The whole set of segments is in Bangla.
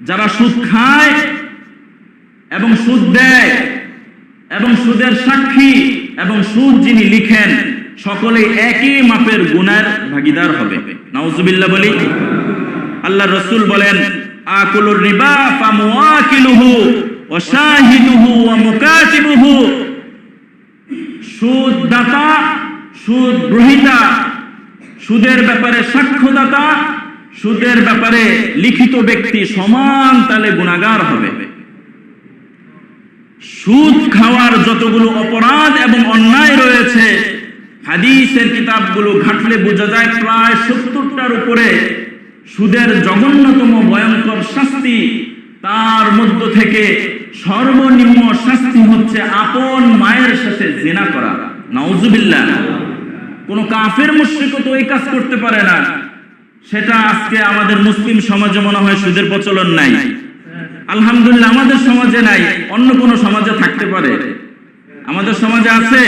যারা সুদ খায় এবং সুদ দেয় এবং সুদের সাক্ষী এবং সুদ যিনি লিখেন, সকলেই একই মাপের গুনার ভাগীদার হবে। নাউজুবিল্লাহ বলি। আল্লাহ রাসূল বলেন, আকুলুর রিবা ফামুআকিলুহু ওয়া শাহিদুহু ওয়া মুকাতিবুহু। সুদ দাতা, সুদ গ্রহীতা, সুদের ব্যাপারে সাক্ষ্যদাতা, সুদের ব্যাপারে লিখিত ব্যক্তি সমান তালে গুনাহগার হবে। সুদ খাওয়ার যতগুলো অপরাধ এবং অন্যায় রয়েছে, হাদিসের কিতাবগুলো ঘাটলে বোঝা যায় প্রায় 70টার উপরে সুদের জঘন্যতম ভয়ঙ্কর শাস্তি। তার মধ্য থেকে সর্বনিম্ন শাস্তি হচ্ছে আপন মায়ের সাথে জিনা করা। নাউজুবিল্লাহ। কোন কাফের মুশরিকও তো এই কাজ করতে পারে না। সেটা আজকে আমাদের মুসলিম সমাজে মনে হয় সুদের প্রচলন নাই। আলহামদুলিল্লাহ আমাদের সমাজে নাই, অন্য কোন সমাজে থাকতে পারে। আমাদের সমাজে আছে।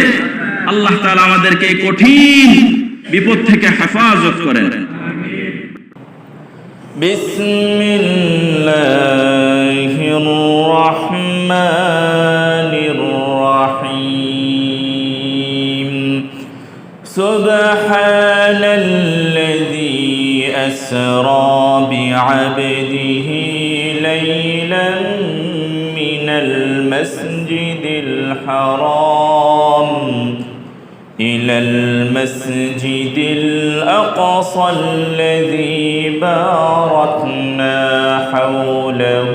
আল্লাহ তাআলা আমাদেরকে এই কঠিন বিপদ থেকে হেফাজত করেন। বিসমিল্লাহির রাহমানির রাহিম। সুবহানাল্লাযী আসরা বি'আবদিহি লাইলান মিনাল মাসজিদিল হারাম إلى المسجد الأقصى الذي باركنا حوله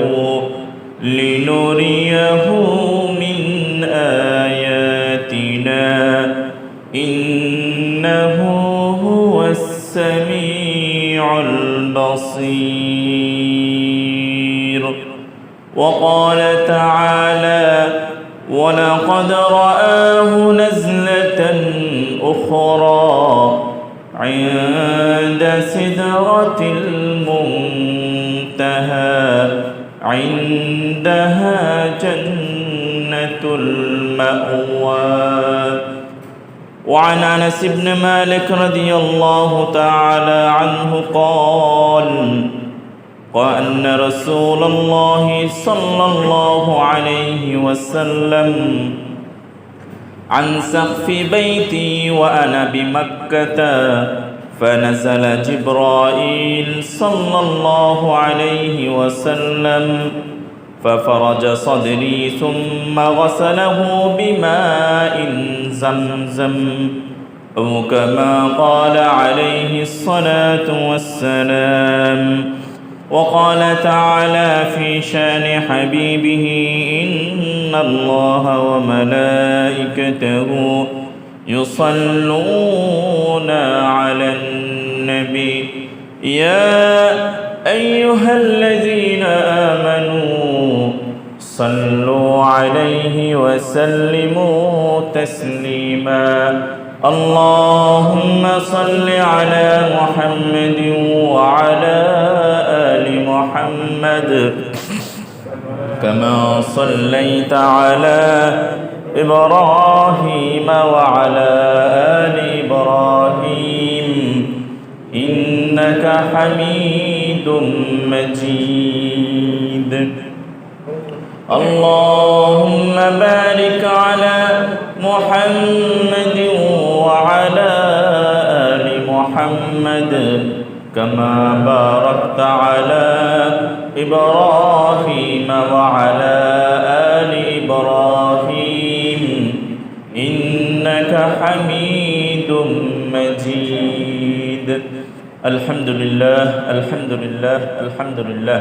لنريه من آياتنا إنه هو السميع البصير. وقال تعالى: ولقد رآه نزلة أخرى عند سدرة المنتهى عندها جنة المأوى. وعن أنس بن مالك رضي الله تعالى عنه قال: وأن رسول الله صلى الله عليه وسلم عن سقف بيتي وأنا بمكة فنزل جبرائيل صلى الله عليه وسلم ففرج صدري ثم غسله بماء زمزم أو كما قال عليه الصلاة والسلام. وقال تعالى في شان حبيبه: إن الله وملائكته يصلون على النبي يا أيها الذين آمنوا صلوا عليه وسلموا تسليما. اللهم صل على محمد وعلى آل محمد كما صليت على إبراهيم وعلى آل إبراهيم إنك حميد مجيد. اللهم بارك على محمد وعلى آل محمد كما باركت على إبراهيم وعلى آل إبراهيم إنك حميد مجيد. الحمد لله الحمد لله الحمد لله.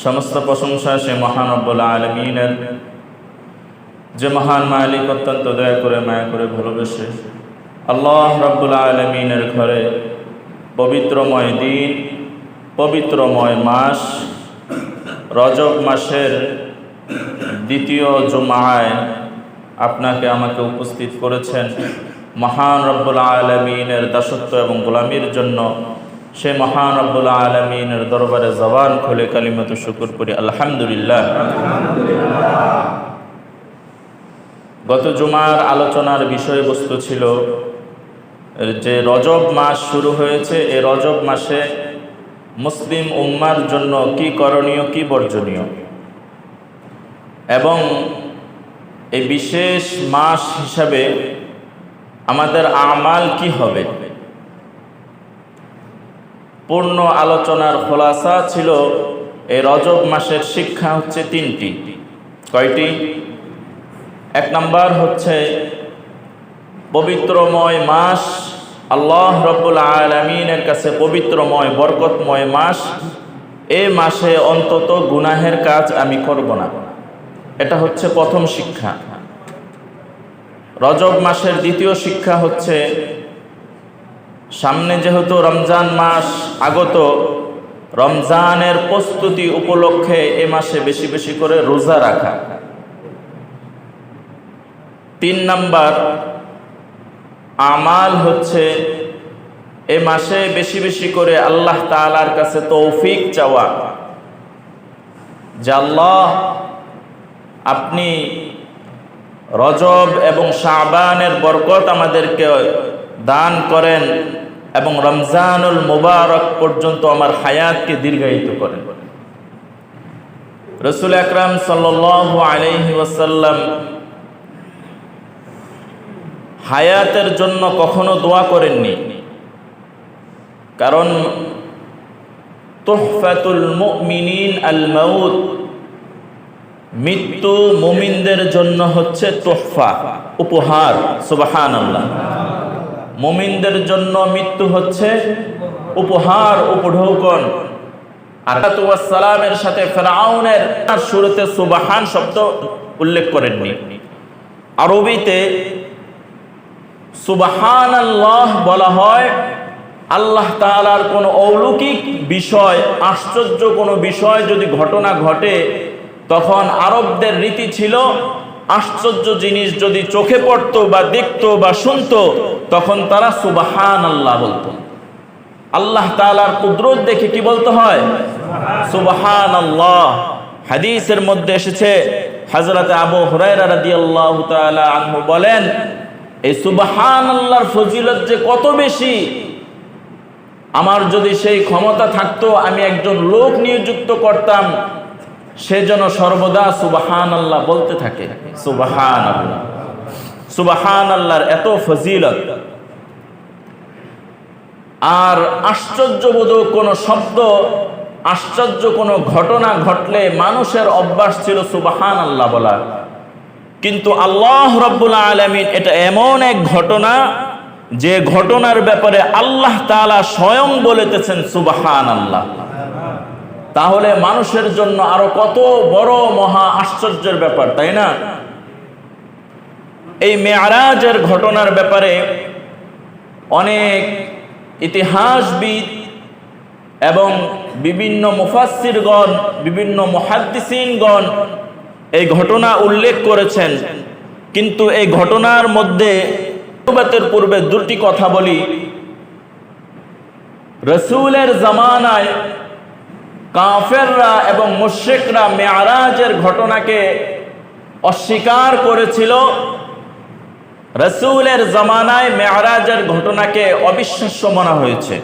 সমস্ত প্রশংসা সে মহান রব্বুল আলামিনের, যে মহান মালিক অত্যন্ত দয়া করে মায়া করে ভালোবেসে আল্লাহ রব্বুল আলামিনের ঘরে পবিত্রময় দিন, পবিত্রময় মাস রজব মাসের দ্বিতীয় জুমায় আপনাকে আমাকে উপস্থিত করেছেন মহান রব্বুল আলামিনের দাসত্ব এবং গোলামির জন্য। সে মহান রব্বুল আলামিনের দরবারে জবান খুলে কালিমাত শুকর করি আলহামদুলিল্লাহ। গত জুমার আলোচনার বিষয়বস্তু ছিল যে রজব মাস শুরু হয়েছে। এই রজব মাসে মুসলিম উম্মার জন্য কি করণীয়, কি বর্জনীয়, এবং এই বিশেষ মাস হিসাবে আমাদের আমাল কি হবে, পূর্ণ আলোচনার খোলাসা ছিল এই রজব মাসের শিক্ষা হচ্ছে তিনটি। কয়টি? এক নাম্বার হচ্ছে পবিত্রময় মাস, আল্লাহ রব্বুল আলামিনের কাছে পবিত্রময় বরকতময় মাস, এই মাসে অন্তত গুনাহের কাজ আমি করব না, এটা হচ্ছে প্রথম শিক্ষা। রজব মাসের দ্বিতীয় শিক্ষা হচ্ছে সামনে যেহেতু রমজান মাস আগত, রমজানের প্রস্তুতি উপলক্ষে এ মাসে বেশি বেশি করে রোজা রাখা। তিন নাম্বার আমাল হচ্ছে এ মাসে বেশি বেশি করে আল্লাহ তাআলার কাছে তৌফিক চাওয়া, যে আল্লাহ আপনি রজব এবং শাবানের বরকত আমাদেরকে দান করেন এবং রমজানুল মুবারক পর্যন্ত আমার হায়াতকে দীর্ঘায়িত করেন। রাসূল আকরাম সাল্লাল্লাহু আলাইহি ওয়াসাল্লাম হায়াতের জন্য কখনো দোয়া করেননি, কারণ তুহফাতুল মুমিনিন আল মাউত, মৃত্যু মুমিনদের জন্য হচ্ছে তোহফা, উপহার। সুবহানাল্লাহ। মুমিনদের জন্য মৃত্যু হচ্ছে উপহার, উপঢৌকন। আর সালামের সাথে ফিরআউনের শুরুতে সুবহান শব্দ উল্লেখ করেননি। আরবিতে সুবহানাল্লাহ বলা হয় আল্লাহ তাআলার কোনো অলৌকিক বিষয়, আশ্চর্য কোনো বিষয় যদি ঘটনা ঘটে, তখন আরবদের রীতি ছিল আশ্চর্য জিনিস যদি চোখে পড়তো বা দেখতো বা শুনতো, তখন তারা সুবহানাল্লাহ বলতো। আল্লাহ তাআলার কুদরত দেখে কি বলতে হয়? সুবহানাল্লাহ। হাদিসের মধ্যে এসেছে, হযরত আবু হুরায়রা রাদিয়াল্লাহু তাআলা আনহু বলেন, এই সুবহানাল্লাহর ফজিলত যে কত বেশি, আমার যদি সেই ক্ষমতা থাকতো আমি একজন লোক নিযুক্ত করতাম, সে যেন সর্বদা সুবহানাল্লাহ বলতে থাকে। সুবহানাল্লাহ, সুবহানাল্লাহর এত ফজিলত। আর আশ্চর্যবোধক কোনো শব্দ, আশ্চর্য কোনো ঘটনা ঘটলে মানুষের অভ্যাস ছিল সুবহানাল্লাহ বলা, কিন্তু আল্লাহ রাব্বুল আলামিন এটা এমন এক ঘটনা যে ঘটনার ব্যাপারে আল্লাহ তাআলা স্বয়ং বলেতেছেন সুবহানাল্লাহ। তাহলে মানুষের জন্য আরো কত বড় মহা আশ্চর্যের ব্যাপার, তাই না? এই মেরাজের ঘটনার ব্যাপারে অনেক ইতিহাসবিদ এবং বিভিন্ন মুফাসসিরগণ, বিভিন্ন মুহাদ্দিসিনগণ এই ঘটনা উল্লেখ করেছেন, কিন্তু এই ঘটনার মধ্যে নবুয়তের পূর্বে দুটি কথা বলি। রাসূলের জামানায় কাফেররা এবং মুশরিকরা মেরাজের ঘটনাকে অস্বীকার করেছিল। রাসূলের জামানায় মেরাজের ঘটনাকে অবিশ্বাস্য মনে হয়েছে।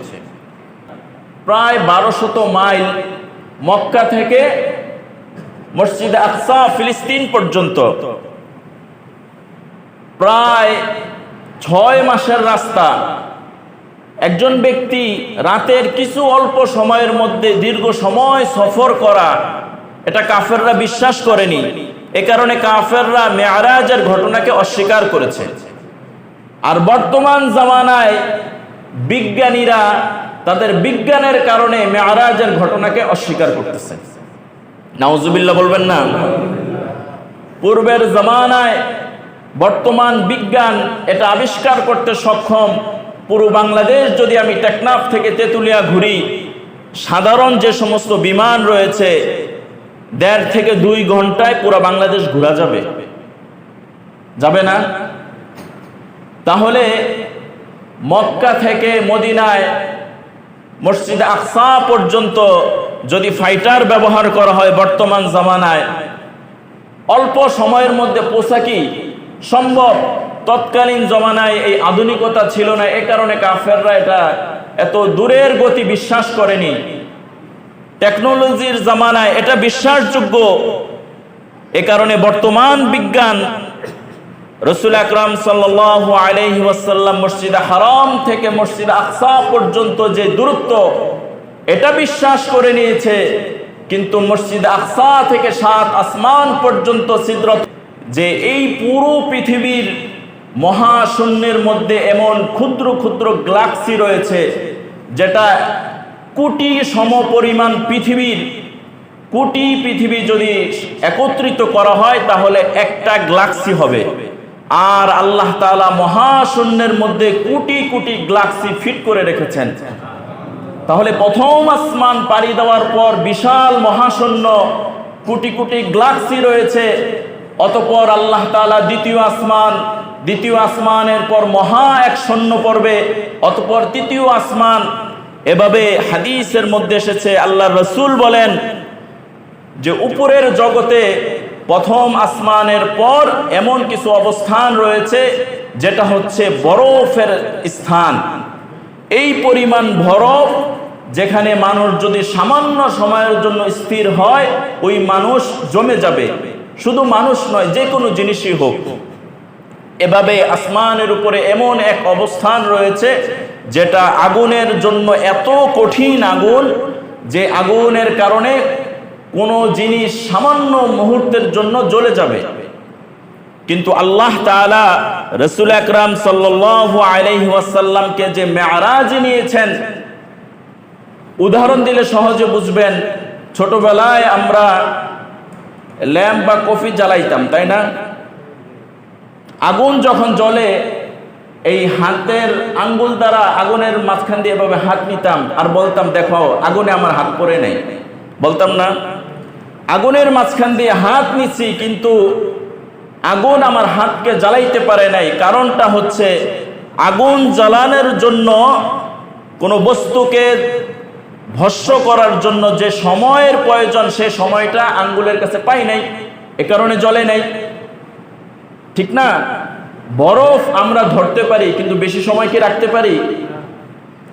প্রায় 1200 মাইল মক্কা থেকে মসজিদ আকসা ফিলিস্তিন পর্যন্ত প্রায় 6 মাসের রাস্তা। একজন ব্যক্তি রাতের কিছু অল্প সময়ের মধ্যে দীর্ঘ সময় সফর করা, এটা কাফেররা বিশ্বাস করেনি। এ কারণে কাফেররা মেরাজের ঘটনাকে অস্বীকার করেছে। আর বর্তমান জামানায় বিজ্ঞানীরা তাদের বিজ্ঞানের কারণে মেরাজের ঘটনাকে অস্বীকার করতেছে। নাউজুবিল্লাহ বলবেন না? পূর্বের জামানায় বর্তমান বিজ্ঞান এটা আবিষ্কার করতে সক্ষম। পুরো বাংলাদেশ যদি আমি টেকনাফ থেকে তেতুলিয়া ঘুরি, সাধারণ যে সমস্ত বিমান রয়েছে 1.5 থেকে 2 ঘন্টায় পুরো বাংলাদেশ ঘোরা যাবে, যাবে না? তাহলে মক্কা থেকে মদিনায় মসজিদ আকসা পর্যন্ত যদি ফাইটার ব্যবহার করা হয় বর্তমান জামানায়, অল্প সময়ের মধ্যে পৌঁছা কি সম্ভব? তৎকালীন জমানায় এই আধুনিকতা ছিল না, এ কারণে কাফেররা এটা এত দূরের গতি বিশ্বাস করেনি। টেকনোলজির জামানায় এটা বিশ্বাসযোগ্য। এ কারণে বর্তমান বিজ্ঞান রাসূল আকরাম সাল্লাল্লাহু আলাইহি ওয়াসাল্লাম মসজিদে হারাম থেকে মসজিদে আকসা পর্যন্ত যে দূরত্ব, এটা বিশ্বাস করে নিয়েছে। কিন্তু মসজিদে আকসা থেকে 7 আসমান পর্যন্ত সিদরত, যে এই পুরো পৃথিবীর মহাশূন্যের মধ্যে এমন ক্ষুদ্র ক্ষুদ্র গ্যালাক্সি রয়েছে, যেটা কোটি সমপরিমাণ পৃথিবীর, কোটি পৃথিবী যদি একত্রিত করা হয় তাহলে একটা গ্যালাক্সি হবে। আর আল্লাহ তাআলা মহাশূন্যের মধ্যে কোটি কোটি গ্যালাক্সি ফিট করে রেখেছেন। তাহলে প্রথম আসমান পাড়ি দেওয়ার পর বিশাল মহাশূন্য, কোটি কোটি গ্যালাক্সি রয়েছে। অতঃপর আল্লাহ তাআলা দ্বিতীয় আসমানের পর মহা এক শূন্য পড়বে, অতঃপর তৃতীয় আসমান। এভাবে হাদিসের মধ্যে এসেছে, আল্লাহর রাসূল বলেন যে উপরের জগতে প্রথম আসমানের পর এমন কিছু অবস্থান রয়েছে যেটা হচ্ছে বরফের স্থান। এই পরিমাণ বরফ, যেখানে মানুষ যদি সামান্য সময়ের জন্য স্থির হয়, ওই মানুষ জমে যাবে। শুধু মানুষ নয়, যে কোনো জিনিসই হোক। এভাবে আসমানের উপরে এমন এক অবস্থান রয়েছে যেটা আগুনের জন্য এত কঠিন আগুন, যে আগুনের কারণে কোনো জিনিস সামান্য মুহূর্তের জন্য জ্বলে যাবে। কিন্তু আল্লাহ তাআলা রাসূল আকরাম সাল্লাল্লাহু আলাইহি ওয়াসাল্লামকে যে মেরাজে নিয়েছেন, উদাহরণ দিলে সহজে বুঝবেন। ছোটবেলায় আমরা ল্যাম্প বা কফি জ্বালাইতাম, তাই না? আগুন যখন জ্বলে, এই হাতের আঙ্গুল দ্বারা আগুনের মাঝখান দিয়ে এভাবে হাত নিতাম আর বলতাম, দেখো আগুনে আমার হাত পড়ে নাই, বলতাম না? আগুনের মাঝখান দিয়ে হাত নিচ্ছি, কিন্তু আগুন আমার হাতকে জ্বালাইতে পারে নাই। কারণটা হচ্ছে, আগুন জ্বালানোর জন্য, কোনো বস্তুকে ভস্ম করার জন্য যে সময়ের প্রয়োজন, সে সময়টা আঙ্গুলের কাছে পাই নাই, এ কারণে জ্বলে নাই। ঠিক না? বরফ আমরা ধরতে পারি, কিন্তু বেশি সময় কি রাখতে পারি?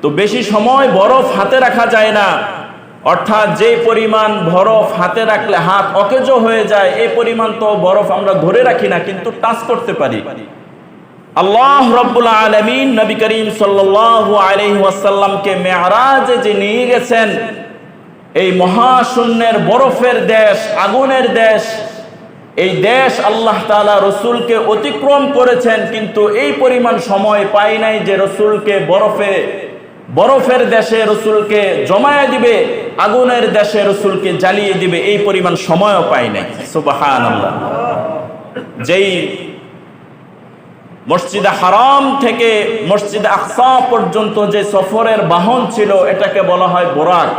তো বেশি সময় বরফ হাতে রাখা যায় না। অর্থাৎ যে পরিমাণ বরফ হাতে রাখলে হাত অকেজো হয়ে যায়, এই পরিমাণ তো বরফ আমরা ধরে রাখি না, কিন্তু টাচ করতে পারি। আল্লাহ রাব্বুল আলামিন নবী করিম সাল্লাল্লাহু আলাইহি ওয়াসাল্লামকে মেরাজে যে নিয়ে গেছেন, এই মহাশূন্যের বরফের দেশ, আগুনের দেশ, এই দেশ আল্লাহ তাআলা রাসূলকে অতিক্রম করেছেন, কিন্তু এই পরিমাণ সময় পাই নাই যে রাসূলকে বরফের দেশে রাসূলকে জমায়ে দিবে, আগুনের দেশে রাসূলকে জ্বালিয়ে দিবে, এই পরিমাণ সময়ও পাই নাই। সুবহানাল্লাহ। যেই মসজিদে হারাম থেকে মসজিদে আকসা পর্যন্ত যে সফরের বাহন ছিল, এটাকে বলা হয় বুরাক।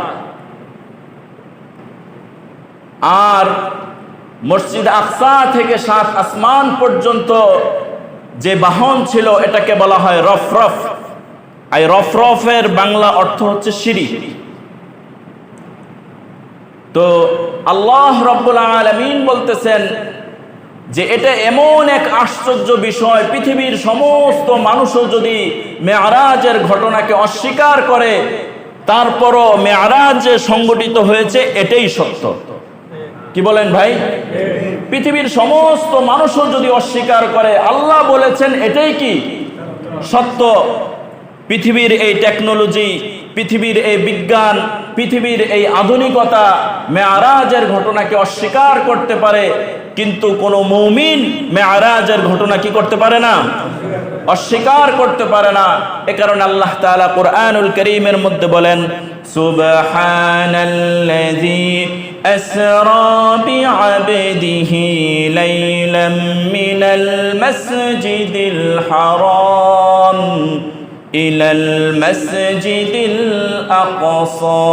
আর মসজিদ আকসা থেকে 7 আসমান পর্যন্ত যে বাহন ছিল, এটাকে বলা হয় রফরফ। এই রফরফের বাংলা অর্থ হচ্ছে সিঁড়ি। তো আল্লাহ রাব্বুল আলামিন বলতেছেন যে এটা এমন এক আশ্চর্য বিষয়, পৃথিবীর সমস্ত মানুষও যদি মেরাজের ঘটনাকে অস্বীকার করে, তারপরও মেরাজ যে সংগঠিত হয়েছে এটাই সত্য। কি বলেন ভাই? পৃথিবীর সমস্ত মানুষও যদি অস্বীকার করে, আল্লাহ বলেছেন এটাই কি সত্য। পৃথিবীর এই টেকনোলজি, পৃথিবীর এই বিজ্ঞান, পৃথিবীর এই আধুনিকতা মেরাজের ঘটনাকে অস্বীকার করতে পারে, কিন্তু কোন মুমিন মেরাজের ঘটনা কি করতে পারে না? অস্বীকার করতে পারে না। এ কারণে আল্লাহ তাআলা কুরআনুল কারীমের মধ্যে বলেন, সুবহানাল্লাযী আসরা বিআবদিহি লাইলাম মিনাল মাসজিদিল হারাম ইলাল মাসজিদিল আকসা।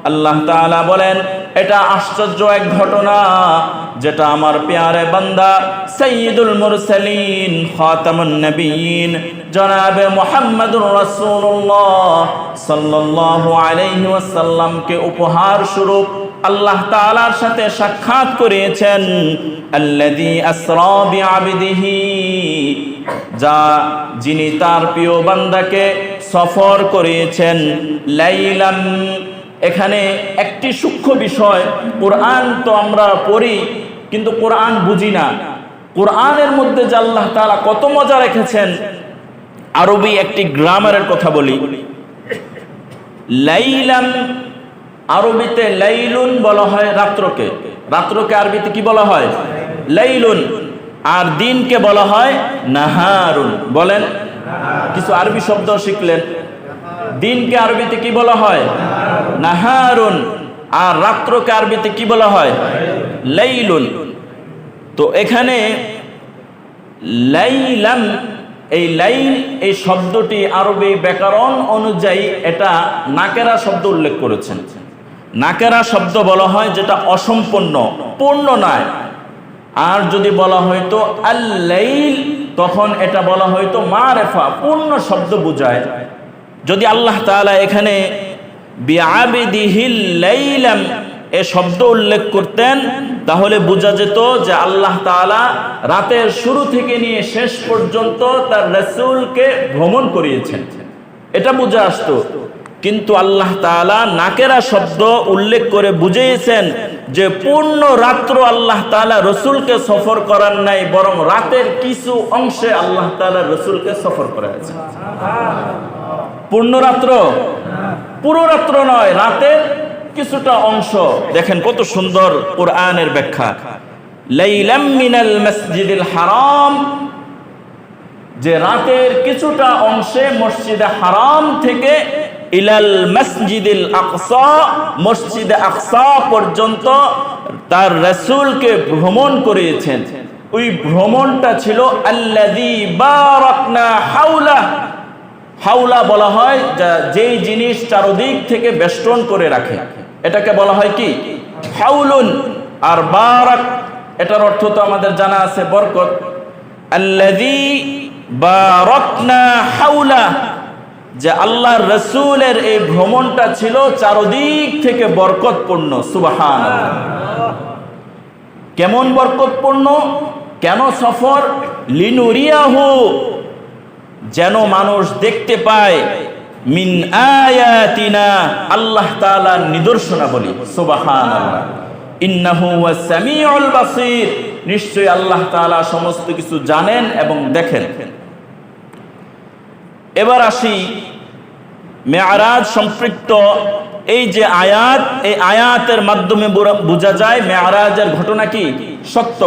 আল্লাহ তাআলা বলেন, এটা আশ্চর্য এক ঘটনা, যেটা আমার প্যারে বান্দা সাইয়্যিদুল মুরসালিন খাতামুন নবিয়্যিন জনাবে মুহাম্মদুর রাসূলুল্লাহ সাল্লাল্লাহু আলাইহি ওয়াসাল্লামকে উপহার স্বরূপ আল্লাহ তাআলার সাথে সাক্ষাৎ করিয়েছেন। আল্লাযী আসরা বিআবদিহি, যিনি তার প্রিয় বান্দাকে সফর করিয়েছেন। লাইলাম, এখানে একটি সূক্ষ্ম বিষয়, কোরআন তো আমরা পড়ি কিন্তু কোরআন বুঝি না। কোরআনের মধ্যে যে আল্লাহ তাআলা কত মজা রেখেছেন। আরবি একটি গ্রামারের কথা বলি। লাইলাম আরবিতে লাইলুন বলা হয় রাত্রকে, রাত্রকে আরবিতে কি বলা হয়? লাইলুন। আর দিনকে বলা হয় নাহারুন। বলেন, কিছু আরবি শব্দ শিখলেন। দিনকে আরবিতে কি বলা হয়? নাহারুন। আর রাত্রকে আরবিতে কি বলা হয়? লাইলুন। তো এখানে লাইলাম, এই লাইল এই শব্দটি আরবি ব্যাকরণ অনুযায়ী এটা নাকেরা শব্দ উল্লেখ করেছেন। নাকেরা শব্দ বলা হয় যেটা অসম্পূর্ণ, পূর্ণ নয়। আর যদি বলা হয়তো আল লাইল, তখন এটা বলা হয়তো মারেফা, পূর্ণ শব্দ বোঝায়। যদি আল্লাহ তাআলা এখানে বিআবিদিহিল লাইলাম এ শব্দ উল্লেখ করতেন, তাহলে বোঝা যেত যে আল্লাহ তাআলা রাতের শুরু থেকে নিয়ে শেষ পর্যন্ত তার রাসূলকে ভ্রমণ করিয়েছেন, এটা বোঝা আসতো। কিন্তু আল্লাহ তাআলা নাকেরা শব্দ উল্লেখ করে বুঝিয়েছেন যে পূর্ণ রাত্র আল্লাহ তাআলা রাসূলকে সফর করার নাই, বরং রাতের কিছু অংশে আল্লাহ তাআলা রাসূলকে সফর করাচ্ছেন। পূর্ণ রাত্র, পুরো রাত্র নয়, রাতের কিছুটা অংশ। দেখেন কত সুন্দর কোরআনের ব্যাখ্যা। লাইলাম মিনাল মসজিদিল হারাম, যে রাতের কিছুটা অংশে মসজিদে হারাম থেকে ইলাল মসজিদিল আকসা, মসজিদে আকসা পর্যন্ত তার রাসূলকে ভ্রমণ করিয়েছেন। ওই ভ্রমণটা ছিল আল্লাযী বারাকনা হাওলা। হাওলা বলা হয় যেই জিনিস চারদিক থেকে বেষ্টন করে রাখে, এটাকে বলা হয় কি? হাউলুন। আর বারাক এটার অর্থ তো আমাদের জানা আছে, বরকত। আল্লাযী বারাকনা হাওলা, যে আল্লাহর রাসূলের এই ভ্রমণটা ছিল চারদিক থেকে বরকতপূর্ণ। সুবহানাল্লাহ। কেমন বরকতপূর্ণ? কেন সফর? লিনুরিয়াহু, যেন মানুষ দেখতে পায়, মিন আয়াতিনা, আল্লাহ তাআলার নিদর্শনাবলী। সুবহানাল্লাহ। ইন্নাহু ওয়াস সামিউল বাসীর, নিশ্চয়ই আল্লাহ তাআলা সমস্ত কিছু জানেন এবং দেখেন। এবার আসি মেরাজ সম্পৃক্ত এই যে আয়াত, এই আয়াতের মাধ্যমে বোঝা যায় মেরাজের ঘটনা কি সত্য।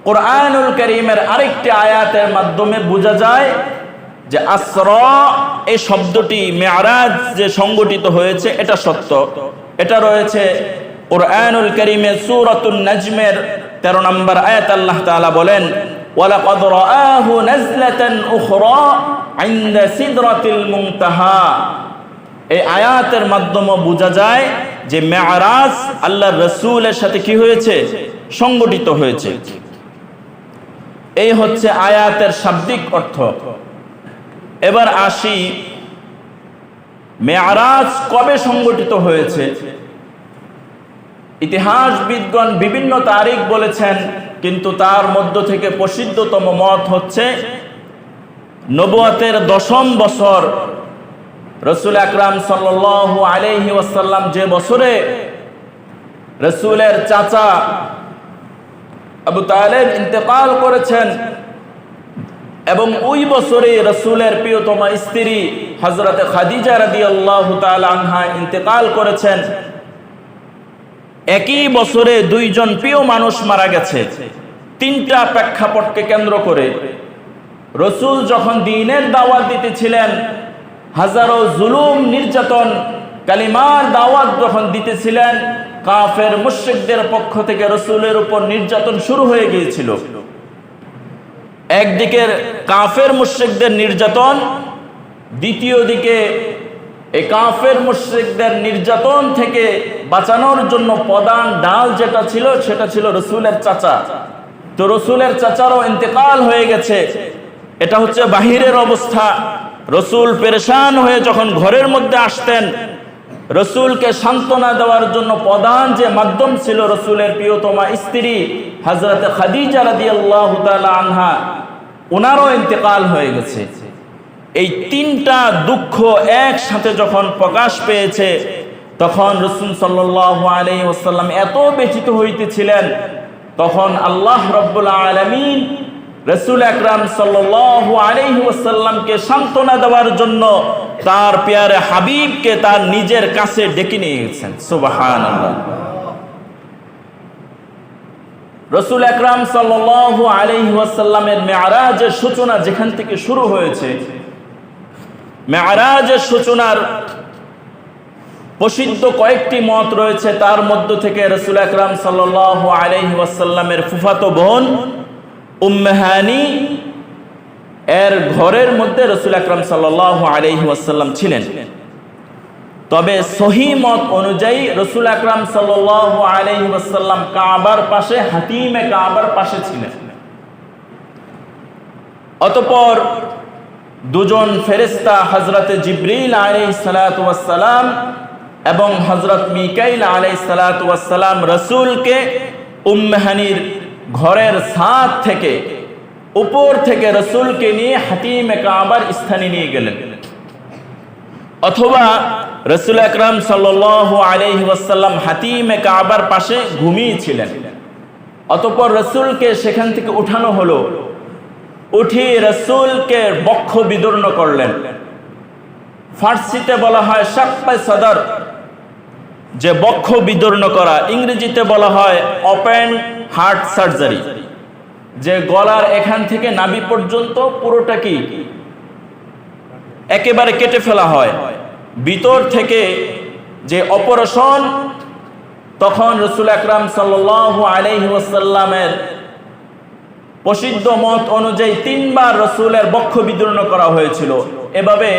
কোরআনুল কারীমের আরেকটি আয়াতের মাধ্যমে বোঝা যায় যে আসরা এই শব্দটি মেরাজ যে সংগঠিত হয়েছে এটা সত্য। এটা রয়েছে কোরআনুল কারীমে সূরাতুন নাজমের 13 নম্বর আয়াত। আল্লাহ তাআলা বলেন, ওয়ালাকাদ রাআহু নাজলাতান উখরা ইনদা সিদরাতিল মুনতাহা। এই আয়াতের মাধ্যমে বোঝা যায় যে মেরাজ আল্লাহর রাসূলের সাথে কি হয়েছে? সংগঠিত হয়েছে। এই হচ্ছে আয়াতের শাব্দিক অর্থ। এবার আসি মেরাজ কবে সংগঠিত হয়েছে। ইতিহাসবিদগণ বিভিন্ন তারিখ বলেছেন, কিন্তু তার মধ্য থেকে প্রসিদ্ধতম মত হচ্ছে নবুয়তের 10ম বছর রাসূল আকরাম সাল্লাল্লাহু আলাইহি ওয়াসাল্লাম যে বছরে রাসূলের চাচা আবু তালেব ইন্তেকাল করেছেন, এবং ওই বছরে রাসূলের প্রিয়তমা স্ত্রী হযরতে খাদিজা রাদিয়াল্লাহু তাআলা আনহা ইন্তেকাল করেছেন। একই বছরে দুইজন প্রিয় মানুষ মারা গেছে। তিনটা প্রেক্ষাপটকে কেন্দ্র করে রাসূল যখন দ্বীনের দাওয়াত দিতেছিলেন, হাজারো জুলুম নির্যাতন কালিমার দাওয়াত যখন দিতেছিলেন, কাফের মুশরিকদের পক্ষ থেকে রাসূলের উপর নির্যাতন শুরু হয়ে গিয়েছিল। একদিকে কাফের মুশরিকদের নির্যাতন, দ্বিতীয় দিকে এই কাফের মুশরিকদের নির্যাতন থেকে বাঁচানোর জন্য প্রধান ডাল যেটা ছিল সেটা ছিল রাসূলের চাচা। তো রাসূলের চাচারও ইন্তেকাল হয়ে গেছে। এটা হচ্ছে বাহিরের অবস্থা। রাসূল পেরেশান হয়ে যখন ঘরের মধ্যে আসতেন, রাসূলকে সান্ত্বনা দেওয়ার জন্য প্রধান যে মাধ্যম ছিল রাসূলের প্রিয়তমা স্ত্রী হযরতে খাদিজা রাদিয়াল্লাহু তাআলা আনহা, ওনারও ইন্তেকাল হয়ে গেছে। এই তিনটা দুঃখ একসাথে যখন প্রকাশ পেয়েছে, তখন রাসূল সাল্লাল্লাহু আলাইহি ওয়াসাল্লাম এত ব্যথিত হইতেছিলেন, তখন আল্লাহ রাব্বুল আলামিন রাসূল আকরাম সাল্লাল্লাহু আলাইহি ওয়াসাল্লামকে সান্ত্বনা দেওয়ার জন্য তার প্যারে হাবিবকে তার নিজের কাছে ডেকে নিয়ে গেছেন। সুবহানাল্লাহ। রাসূল আকরাম সাল্লাল্লাহু আলাইহি ওয়াসাল্লামের মেরাজের সূচনা যেখান থেকে শুরু হয়েছে, মেরাজের সূচনার প্রসিদ্ধ কয়েকটি মত রয়েছে। তার মধ্য থেকে রাসূল আকরাম সাল্লাল্লাহু আলাইহি ওয়াসাল্লামের ফুফাতো বোন উম্মে হানি এর ঘরের মধ্যে রাসূল আকরাম সাল্লাল্লাহু আলাইহি ওয়াসাল্লাম ছিলেন। তবে সহিহ মত অনুযায়ী রাসূল আকরাম সাল্লাল্লাহু আলাইহি ওয়াসাল্লাম কাবার পাশে, হাতিমে কাবার পাশে ছিলেন। অতঃপর দুজন ফেরেশতা হযরত জিবরিল আলাইহিস সালাতু ওয়াস সালাম এবং হযরত মিকাইল আলাইহিস সালাতু ওয়াস সালাম রাসূলকে উম্মে হানির ঘরের ছাদ থেকে, উপর থেকে রাসূলকে নিয়ে হাতিমে কাবার স্থানে নিয়ে গেলেন। অথবা রাসূল আকরাম সাল্লাল্লাহু আলাইহি ওয়াসাল্লাম হাতিমে কাবার পাশে ঘুমিয়েছিলেন। অতঃপর রাসূলকে সেখান থেকে উঠানো হলো, উঠিয়ে রাসূলকে বক্ষ বিদীর্ণ করলেন। ফার্সিতে বলা হয় শাক্কা সদর, যে বক্ষ বিদীর্ণ করা। ইংরেজিতে বলা হয় ওপেন হার্ট সার্জারি, যে গলার এখান থেকে নাভি পর্যন্ত পুরোটা কি একেবারে কেটে ফেলা হয়, ভিতর থেকে যে অপারেশন। তখন রাসূল আকরাম সাল্লাল্লাহু আলাইহি ওয়াসাল্লামের প্রসিদ্ধ মত অনুযায়ী 3 বার রাসূলের বক্ষ বিদীর্ণ করা হয়েছিল। এভাবে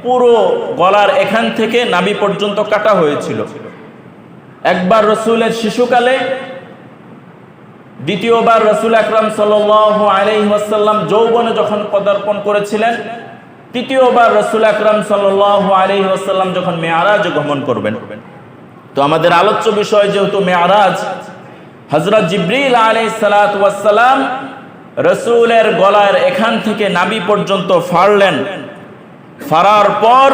পুরো গলার এখান থেকে নাভি পর্যন্ত কাটা হয়েছিল। একবার রাসূলের শিশুকালে, দ্বিতীয়বার রাসূল আকরাম সাল্লাল্লাহু আলাইহি ওয়াসাল্লাম যৌবনে যখন পদার্পণ করেছিলেন, তৃতীয়বার রাসূল আকরাম সাল্লাল্লাহু আলাইহি ওয়াসাল্লাম যখন মেরাজ গমন করবেন। তো আমাদের আলোচ্য বিষয় যেহেতু মেরাজ, হযরত জিবরিল আলাইহিস সালাতু ওয়াস সালাম রাসূলের গলার এখান থেকে নাভি পর্যন্ত ফাড়লেন। ফাড়ার পর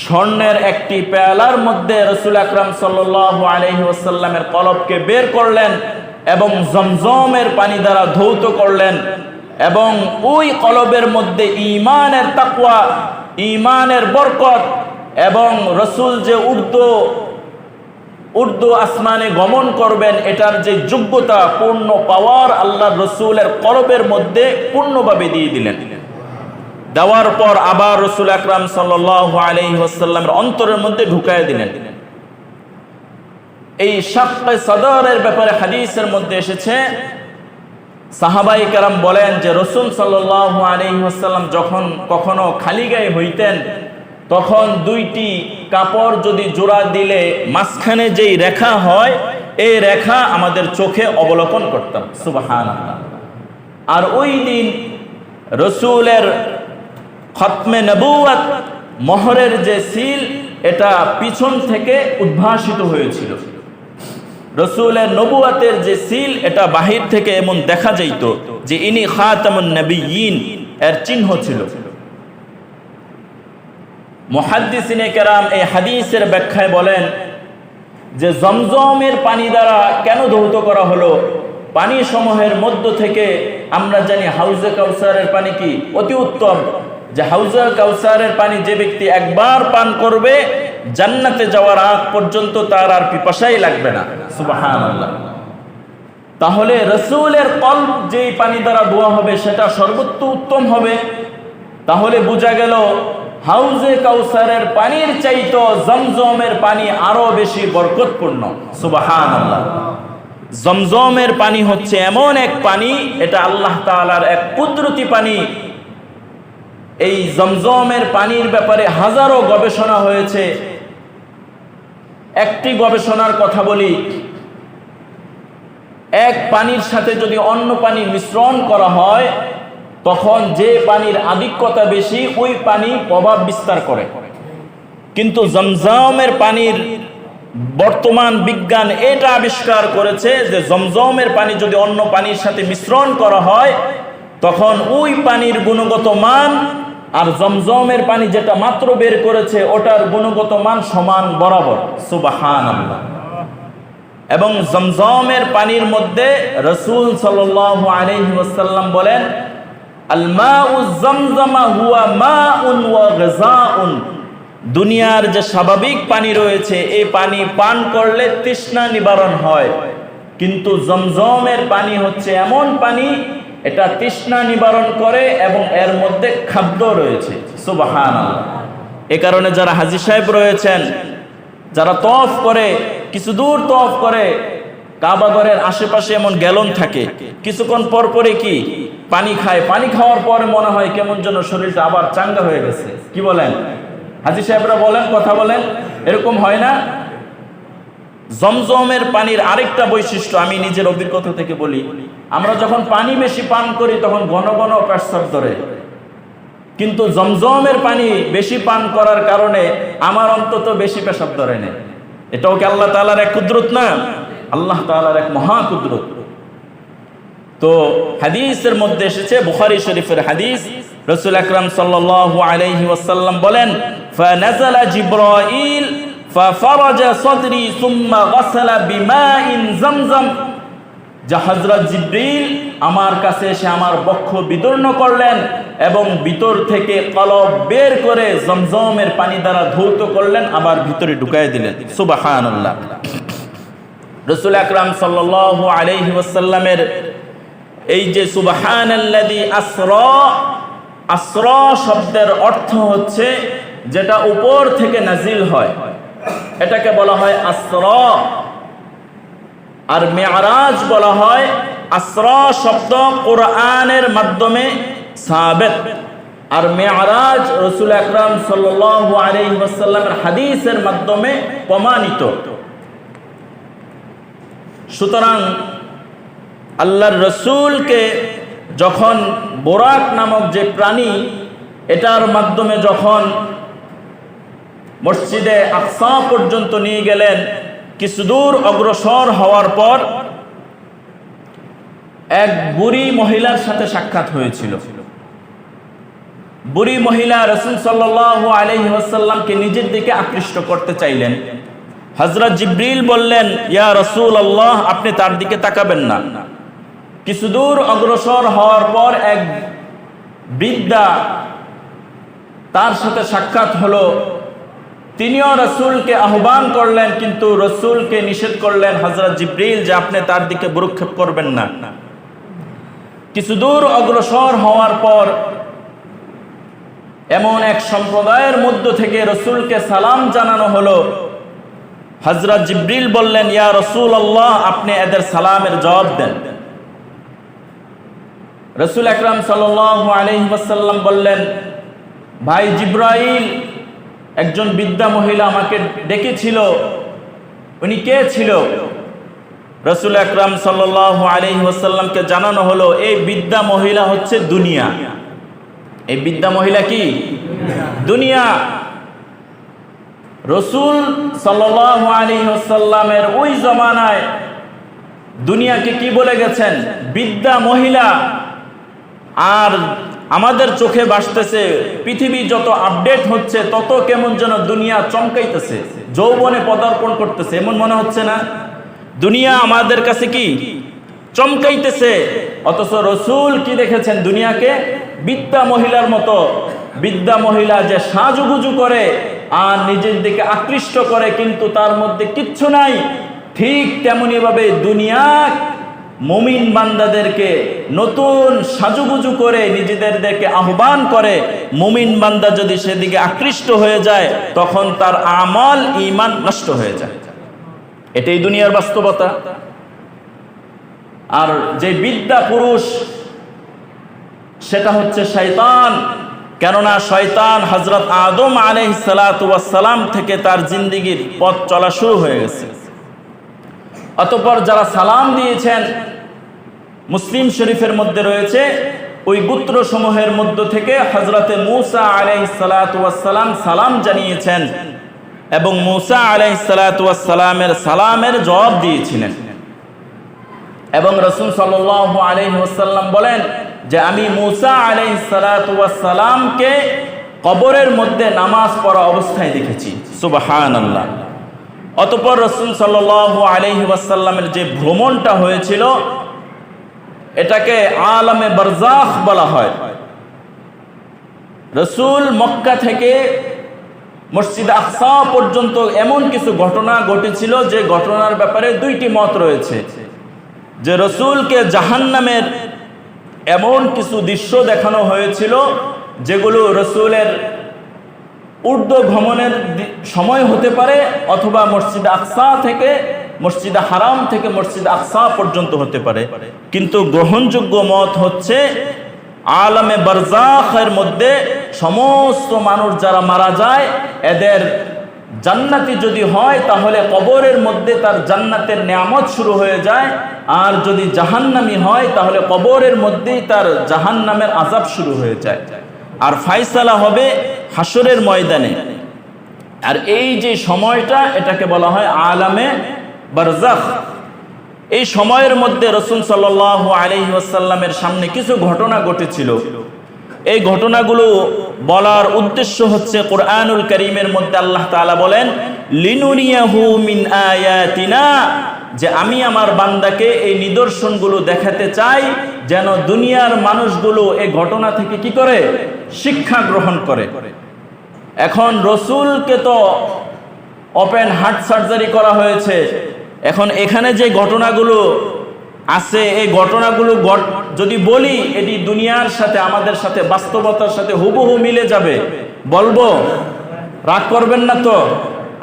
স্বর্ণের একটি পেয়ালার মধ্যে রাসূল আকরাম সাল্লাল্লাহু আলাইহি ওয়াসাল্লামের কলবকে বের করলেন এবং জমজমের পানি দ্বারা ধৌত করলেন, এবং ওই কলবের মধ্যে ঈমানের তাকওয়া, ঈমানের বরকত এবং রাসূল যে উর্দু আসমানে গমন করবেন এটার যে যোগ্যতা, পূর্ণ পাওয়ার আল্লাহর রাসূলের কলবের মধ্যে পূর্ণভাবে দিয়ে দিলেন। দেওয়ার পর আবার রাসূল আকরাম সাল্লাল্লাহু আলাইহি ওয়াসাল্লামের অন্তরের মধ্যে ঢুকায় দিলেন। এই শাক্কা সদরের ব্যাপারে হাদিসের মধ্যে এসেছে, সাহাবায়ে কেরাম বলেন যে রাসূল সাল্লাল্লাহু আলাইহি ওয়াসাল্লাম যখন কখনো খালি গায়ে হইতেন, তখন 2টি কাপড় যদি জোড়া দিলে মাঝখানে যেই রেখা হয়, এই রেখা আমাদের চোখে অবলোকন করতাম। সুবহানাল্লাহ। আর ওই দিন রাসূলের খতমে নবুয়ত, মোহরের যে সিল, এটা পিছন থেকে উদ্ভাসিত হয়েছিল। রাসূলের নবুয়তের যে সিল, এটা বাহির থেকে এমন দেখা যাইত যে ইনি খাতামুন নবিয়্যিন এর চিহ্ন ছিল। মুহাদ্দিসিনে কেরাম এই হাদিসের ব্যাখ্যায় বলেন যে জমজমের পানি দ্বারা কেন ধৌত করা হলো। পানি সমূহের মধ্য থেকে আমরা জানি হাউজে কাউসারের পানি কি অতি উত্তম, যে হাউজে কাউসারের পানি যে ব্যক্তি একবার পান করবে, জান্নাতে যাওয়ার আগ পর্যন্ত তার আর পিপাসাই লাগবে না। সুবহানাল্লাহ। তাহলে রাসূলের কলব যেই পানি দ্বারা ধোয়া হবে সেটা সর্বোচ্চ উত্তম হবে। তাহলে বোঝা গেল হাউজে কাউসারের পানির চাইতে জমজমের পানি আরো বেশি বরকতপূর্ণ। সুবহানাল্লাহ। জমজমের পানি হচ্ছে এমন এক পানি, এটা আল্লাহ তাআলার এক কুদরতি পানি। এই জমজমের পানির ব্যাপারে হাজারো গবেষণা হয়েছে। একটি গবেষণার কথা বলি, এক পানির সাথে যদি অন্য পানি মিশ্রণ করা হয়, তখন যে পানির আধিক্যতা বেশি ওই পানি প্রভাব বিস্তার করে। কিন্তু জমজমের পানির বর্তমান বিজ্ঞান এটা আবিষ্কার করেছে যে জমজমের পানি যদি অন্য পানির সাথে মিশ্রণ করা হয়, তখন ওই পানির গুণগত মান আর জমজমের পানি যেটা মাত্র বের করেছে ওটার গুণগত মান সমান বরাবর। সুবহানাল্লাহ। এবং জমজমের পানির মধ্যে রাসূল সাল্লাল্লাহু আলাইহি ওয়াসাল্লাম বলেন, আল মাউ জামজামা হুয়া মাউন ওয়া গিযাউন, দুনিয়ার যে স্বাভাবিক পানি রয়েছে এই পানি পান করলে তৃষ্ণা নিবারণ হয়, কিন্তু জমজমের পানি হচ্ছে এমন পানি এটা তৃষ্ণা নিবারণ করে এবং এর মধ্যে খাদ্য রয়েছে। সুবহানাল্লাহ। এ কারণে যারা হাজী সাহেব রয়েছেন, যারা তওয়াফ করে, কিছু দূর তওয়াফ করে, কাবা ঘরের আশেপাশে এমন গ্যালন থাকে, কিছুক্ষণ পর পরে কি পানি খায়, পানি খাওয়ার পরে মনে হয় কেমন যেন শরীরটা আবার চাঙ্গা হয়ে গেছে। কি বলেন হাজী সাহেবরা? বলেন, কথা বলেন, এরকম হয় না? জমজমের পানির আরেকটা বৈশিষ্ট্য আমি নিজের অভিজ্ঞতা থেকে বলি, আমরা যখন পানি বেশি পান করি তখন ঘন ঘন পেশাব ধরে, কিন্তু জমজমের পানি বেশি পান করার কারণে আমার অন্তত বেশি পেশাব ধরে না। এটাও কি আল্লাহ তাআলার এক কুদরত না? আল্লাহ তাআলার এক মহা কুদরত। তো হাদিসের মধ্যে এসেছে, বুখারী শরীফের হাদিস, রাসূল আকরাম সাল্লাল্লাহু আলাইহি ওয়াসাল্লাম বলেন, ফানাজালা জিবরাইল ফাফারাজা সাদরি সুম্মা গাসালা বিমাইন জামজাম, যে হযরত জিবরিল আমার কাছে এসে আমার বক্ষ বিদীর্ণ করলেন এবং ভিতর থেকে কলব বের করে জমজমের পানি দ্বারা ধৌত করলেন, আবার ভিতরে ঢুকায় দিলেন। সুবহানাল্লাহ। রাসূল আকরাম সাল্লাল্লাহু আলাইহি ওয়াসাল্লামের এই যে সুবহানাল্লাযী আসরা, আসরা শব্দের অর্থ হচ্ছে যেটা উপর থেকে নাজিল হয়, এটাকে বলা হয় আসরা। আর মেরাজ বলা হয়, আসরা শব্দ কোরআনের মাধ্যমে সাবিত, আর মেরাজ রাসূল আকরাম সাল্লাল্লাহু আলাইহি ওয়াসাল্লামের হাদিসের মাধ্যমে প্রমাণিত। সুতরাং আল্লাহর রসুলকে যখন বোরাক নামক যে প্রাণী, এটার মাধ্যমে যখন মসজিদে আকসা পর্যন্ত নিয়ে গেলেন, কিছু দূর অগ্রসর হওয়ার পর এক বুড়ি মহিলার সাথে সাক্ষাৎ হয়েছিল। বুড়ি মহিলা রাসূল সাল্লাল্লাহু আলাইহি ওয়াসাল্লামকে নিজের দিকে আকৃষ্ট করতে চাইলেন। হযরত জিবরিল বললেন, ইয়া রাসূলুল্লাহ, আপনি তার দিকে তাকাবেন না। কিছু দূর অগ্রসর হওয়ার পর এক বৃদ্ধা, তার সাথে সাক্ষাৎ হলো। তিনিও রাসূলকে আহ্বান করলেন, কিন্তু রাসূলকে নিষেধ করলেন হযরত জিবরিল যে আপনি তার দিকে ভ্রুক্ষেপ করবেন না। কিছু দূর অগ্রসর হওয়ার পর এমন এক সম্প্রদায়ের মধ্য থেকে রাসূলকে সালাম জানানো হলো। হযরত জিবরিল বললেন, ইয়া রাসূলুল্লাহ, আপনি এদের সালামের জবাব দেন। রাসূল আকরাম সাল্লাল্লাহু আলাইহি ওয়াসাল্লাম বললেন, ভাই জিবরাইল, একজন বৃদ্ধা মহিলা আমাকে ডেকেছিল, উনি কে ছিল? রাসূল আকরাম সাল্লাল্লাহু আলাইহি ওয়াসাল্লামকে জানানো হলো, এই বৃদ্ধা মহিলা হচ্ছে দুনিয়া। এই বৃদ্ধা মহিলা কি? দুনিয়া। রাসূল সাল্লাল্লাহু আলাইহি ওয়াসাল্লামের ওই জামানায় দুনিয়াকে কি বলে গেছেন? বৃদ্ধা মহিলা। আর আমাদের চোখে ভাসতেছে, পৃথিবী যত আপডেট হচ্ছে তত কেমন যেন দুনিয়া চমকাইতেছে, যৌবনে পদার্পণ করতেছে, এমন মনে হচ্ছে না? দুনিয়া আমাদের কাছে কি চমকাইতেছে, অথচ রাসূল কি দেখেছেন? দুনিয়াকে বৃদ্ধা মহিলার মতো। বৃদ্ধা মহিলা যে সাজুগুজু করে আর নিজের দিকে আকৃষ্ট করে, কিন্তু তার মধ্যে কিচ্ছু নাই, ঠিক তেমনি ভাবে দুনিয়া মুমিন বান্দাদেরকে নতুন সাজুগুজু করে নিজেদেরকে আহ্বান করে। মুমিন বান্দা যদি সেদিকে আকৃষ্ট হয়ে যায়, তখন তার আমল ঈমান নষ্ট হয়ে যায়। এটাই দুনিয়ার বাস্তবতা। আর যে বিদ্যা পুরুষ, সেটা হচ্ছে শয়তান। কেননা শয়তান হযরত আদম আলাইহিস সালাতু ওয়াস সালাম থেকে তার জিন্দেগীর পথ চলা শুরু হয়ে গেছে। অতঃপর যারা সালাম দিয়েছেন, মুসলিম শরীফের মধ্যে রয়েছে, ওই গোত্র সমূহের মধ্য থেকে হযরতে মূসা আলাইহিস সালাতু ওয়াস সালাম সালাম জানিয়েছেন এবং মূসা আলাইহিস সালাতু ওয়াস সালামের সালামের জবাব দিয়েছিলেন। এবং রাসূল সাল্লাল্লাহু আলাইহি ওয়াসাল্লাম বলেন, যে আমি মূসা আলাইহিস সালাতু ওয়াস সালামকে কবরের মধ্যে নামাজ পড়া অবস্থায় দেখেছি। সুবহানাল্লাহ। অতঃপর রাসূল সাল্লাল্লাহু আলাইহি ওয়াসাল্লামের যে ভ্রমণটা হয়েছিল এটাকে আলামে বারজাখ বলা হয়। রাসূল মক্কা থেকে মসজিদ আকসা পর্যন্ত এমন কিছু ঘটনা ঘটেছিল যে ঘটনার ব্যাপারে দুইটি মত রয়েছে, যে রাসূলকে জাহান্নামের এমন কিছু দৃশ্য দেখানো হয়েছিল যেগুলো রাসূলের ঊর্ধ্বগমনের সময় হতে পারে অথবা মসজিদ আকসা থেকে মসজিদ হারাম থেকে মসজিদ আকসা পর্যন্ত হতে পারে। কিন্তু গ্রহণযোগ্য মত হচ্ছে আলামে বারজাখের মধ্যে সমস্ত মানুষ যারা মারা যায় এদের জান্নাতি যদি হয় তাহলে কবরের মধ্যে তার জান্নাতের নিয়ামত শুরু হয়ে যায়, আর যদি জাহান্নামী হয় তাহলে কবরের মধ্যেই তার জাহান্নামের আযাব শুরু হয়ে যায়। আর ফায়সালা হবে হাসরের ময়দানে। আর এই যে সময়টা এটাকে বলা হয় আলামে বারজাখ। এই সময়ের মধ্যে রাসূল সাল্লাল্লাহু আলাইহি ওয়াসাল্লামের সামনে কিছু ঘটনা ঘটেছিল। এই ঘটনাগুলো বলার উদ্দেশ্য হচ্ছে কোরআনুল কারীমের মধ্যে আল্লাহ তাআলা বলেন লিনুরিয়াহু মিন আয়াতিনা, যে আমি আমার বান্দাকে এই নিদর্শনগুলো দেখাতে চাই যেন দুনিয়ার মানুষগুলো এই ঘটনা থেকে কি করে শিক্ষা গ্রহণ করে। এখন রাসূলকে তো ওপেন হার্ট সার্জারি করা হয়েছে, এখন এখানে যে ঘটনাগুলো আছে এই ঘটনাগুলো যদি বলি এটি দুনিয়ার সাথে আমাদের সাথে বাস্তবতার সাথে হুবহু মিলে যাবে, বলবো? রাগ করবেন না তো?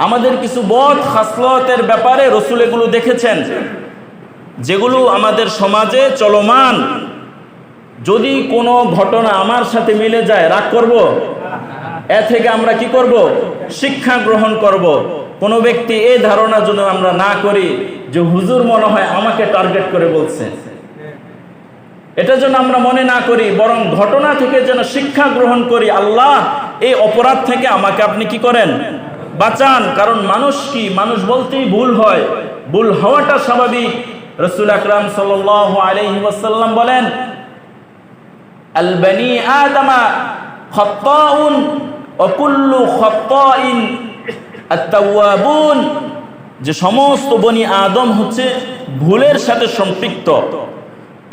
আমাদের কিছু বদ খাসলতের ব্যাপারে রাসূল এগুলো দেখেছেন যেগুলো আমাদের সমাজে চলমান। যদি কোনো ঘটনা আমার সাথে মিলে যায় রাগ করব? এ থেকে আমরা কি করব? শিক্ষা গ্রহণ করব। কোনো ব্যক্তি এই ধারণা যেন আমরা না করি যে হুজুর মনে হয় আমাকে টার্গেট করে বলছে, এটা যেন আমরা মনে না করি, বরং ঘটনা থেকে যেন শিক্ষা গ্রহণ করি। আল্লাহ এই অপরাধ থেকে আমাকে আপনি কি করেন? বাঁচান। কারণ মানুষ কি, মানুষ বলতেই ভুল হয়, ভুল হওয়াটা স্বাভাবিক। রাসূল আকরাম সাল্লাল্লাহু আলাইহি ওয়াসাল্লাম বলেন আল বানি আদামা খাত্তাউন ওয়া কুল্লু খাত্তাইন আত-তাওয়াবুন, যে সমস্ত বনি আদম হচ্ছে ভুলের সাথে সম্পৃক্ত,